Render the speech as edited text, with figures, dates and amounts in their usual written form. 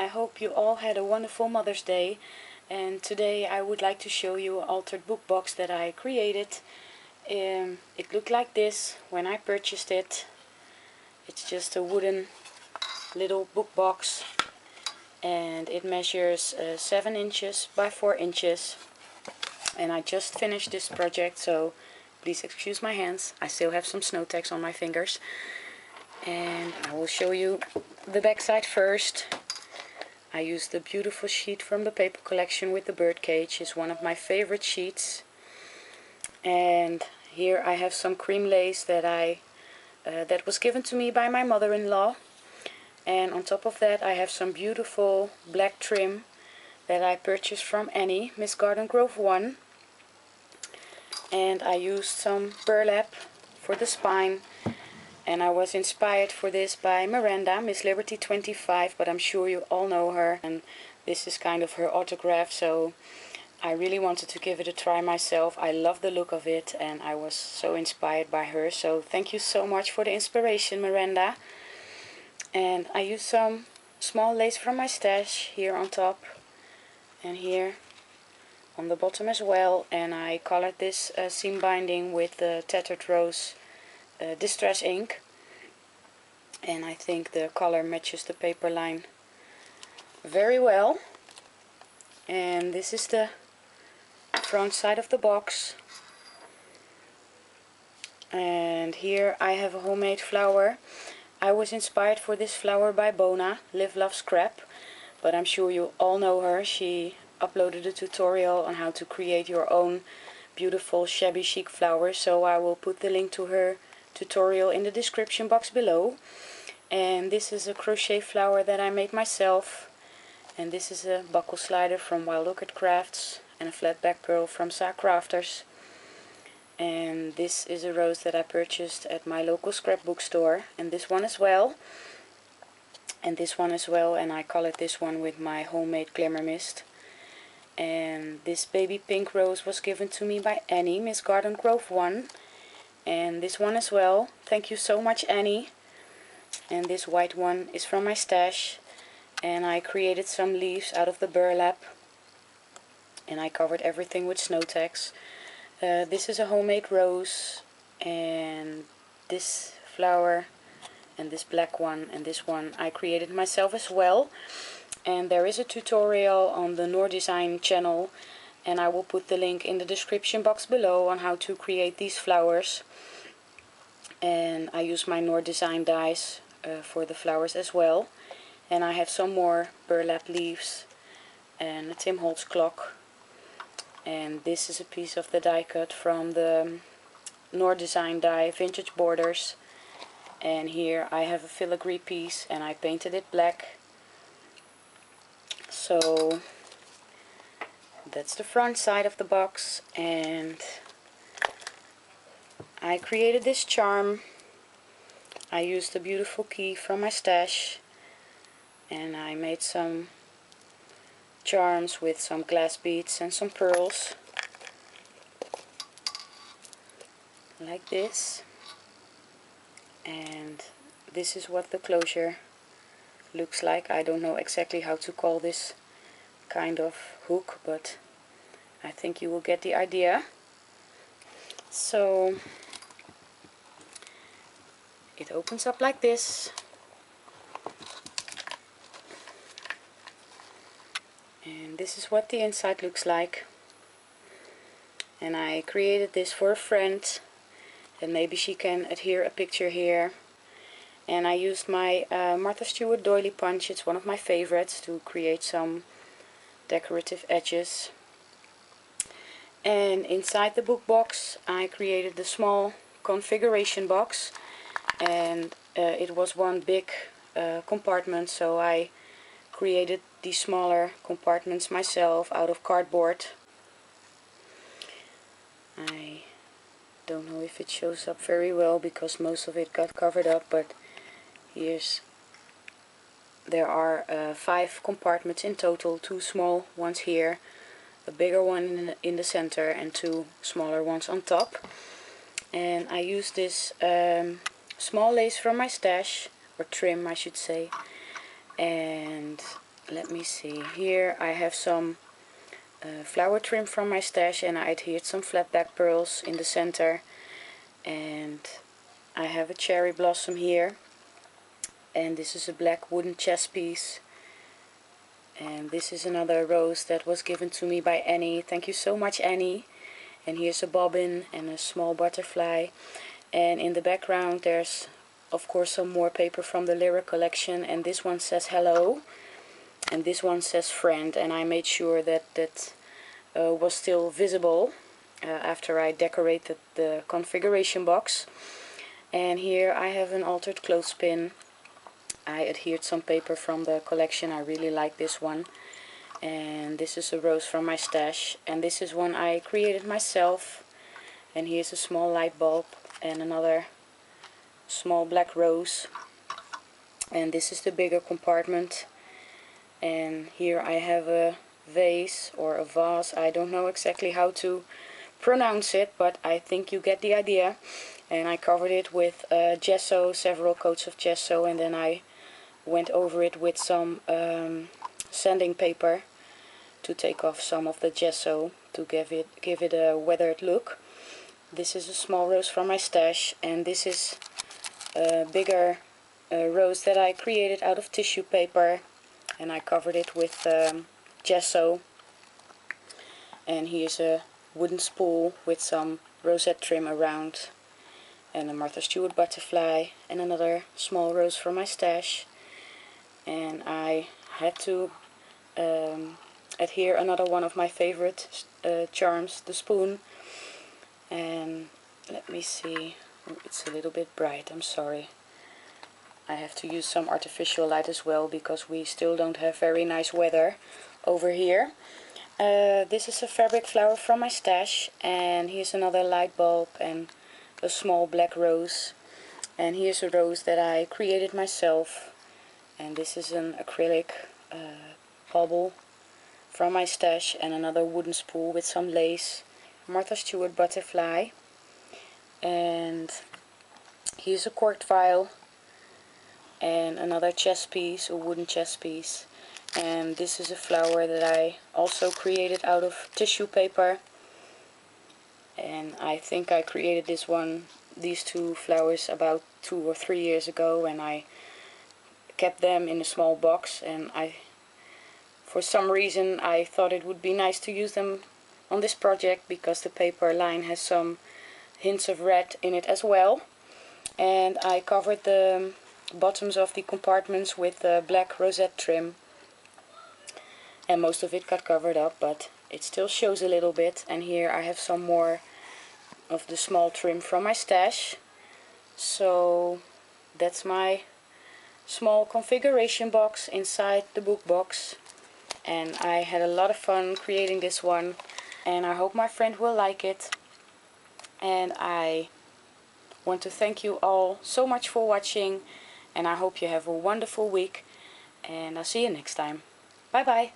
hope you all had a wonderful Mother's Day. And today I would like to show you an altered book box that I created. It looked like this when I purchased it. It's just a wooden little book box, and it measures 7 inches by 4 inches. And I just finished this project, so please excuse my hands. I still have some snow tags on my fingers. And I will show you the back side first. I used the beautiful sheet from the paper collection with the bird cage. It's one of my favorite sheets. And here I have some cream lace that that was given to me by my mother-in-law. And on top of that I have some beautiful black trim that I purchased from Annie, Miss Garden Grove 1. And I used some burlap for the spine. And I was inspired for this by Miranda, Miss Liberty 25, but I'm sure you all know her. And this is kind of her autograph, so I really wanted to give it a try myself. I love the look of it, and I was so inspired by her. So thank you so much for the inspiration, Miranda. And I used some small lace from my stash here on top and here on the bottom as well. And I colored this seam binding with the Tattered Rose distress ink, and I think the color matches the paper line very well. And this is the front side of the box, and here I have a homemade flower. I was inspired for this flower by Bona, Live Love Scrap, but I'm sure you all know her. She uploaded a tutorial on how to create your own beautiful shabby chic flowers, so I will put the link to her tutorial in the description box below. And this is a crochet flower that I made myself, and this is a buckle slider from Wild Orchid Crafts and a flat back pearl from Sa Crafters. And this is a rose that I purchased at my local scrapbook store, and this one as well, and this one as well, and I colored this one with my homemade glimmer mist. And this baby pink rose was given to me by Annie, Miss Garden Grove 1. And this one as well. Thank you so much, Annie. And this white one is from my stash. And I created some leaves out of the burlap. And I covered everything with snow tags. This is a homemade rose. And this flower and this black one and this one I created myself as well. And there is a tutorial on the Noor Design channel, and I will put the link in the description box below on how to create these flowers. And I use my Noor Design dies for the flowers as well. And I have some more burlap leaves and a Tim Holtz clock. And this is a piece of the die cut from the Noor Design die Vintage Borders. And here I have a filigree piece, and I painted it black. So that's the front side of the box, and I created this charm. I used a beautiful key from my stash, and I made some charms with some glass beads and some pearls like this. And this is what the closure looks like. I don't know exactly how to call this kind of hook, but I think you will get the idea. So it opens up like this, and this is what the inside looks like. And I created this for a friend, and maybe she can adhere a picture here. And I used my Martha Stewart doily punch, it's one of my favorites, to create some decorative edges. And inside the book box I created the small configuration box, and it was one big compartment, so I created these smaller compartments myself out of cardboard. I don't know if it shows up very well because most of it got covered up, but there are 5 compartments in total, 2 small ones here, a bigger one in the center, and 2 smaller ones on top. And I used this small lace from my stash, or trim I should say, and let me see, here I have some flower trim from my stash, and I adhered some flat back pearls in the center, and I have a cherry blossom here, and this is a black wooden chess piece, and this is another rose that was given to me by Annie. Thank you so much, Annie. And here's a bobbin and a small butterfly, and in the background there's of course some more paper from the Lyric collection, and this one says hello and this one says friend, and I made sure that that was still visible after I decorated the configuration box. And here I have an altered clothespin. I adhered some paper from the collection. I really like this one. And this is a rose from my stash, and this is one I created myself. And here's a small light bulb and another small black rose, and this is the bigger compartment. And here I have a vase or a vase, I don't know exactly how to pronounce it, but I think you get the idea. And I covered it with gesso, several coats of gesso, and then I went over it with some sanding paper to take off some of the gesso to give it a weathered look. This is a small rose from my stash, and this is a bigger rose that I created out of tissue paper, and I covered it with gesso. And here's a wooden spool with some rosette trim around, and a Martha Stewart butterfly, and another small rose from my stash. And I had to adhere another one of my favorite charms, the spoon. And let me see, it's a little bit bright, I'm sorry. I have to use some artificial light as well because we still don't have very nice weather over here. This is a fabric flower from my stash, and here's another light bulb and a small black rose. And here's a rose that I created myself, and this is an acrylic bauble from my stash, and another wooden spool with some lace, Martha Stewart butterfly. And here's a corked vial and another chess piece, a wooden chess piece. And this is a flower that I also created out of tissue paper, and I think I created these two flowers about 2 or 3 years ago, and I kept them in a small box, and for some reason I thought it would be nice to use them on this project because the paper line has some hints of red in it as well. And I covered the bottoms of the compartments with black rosette trim, and most of it got covered up, but it still shows a little bit. And here I have some more of the small trim from my stash. So that's my small configuration box inside the book box, and I had a lot of fun creating this one, and I hope my friend will like it. And I want to thank you all so much for watching, and I hope you have a wonderful week, and I'll see you next time. Bye bye.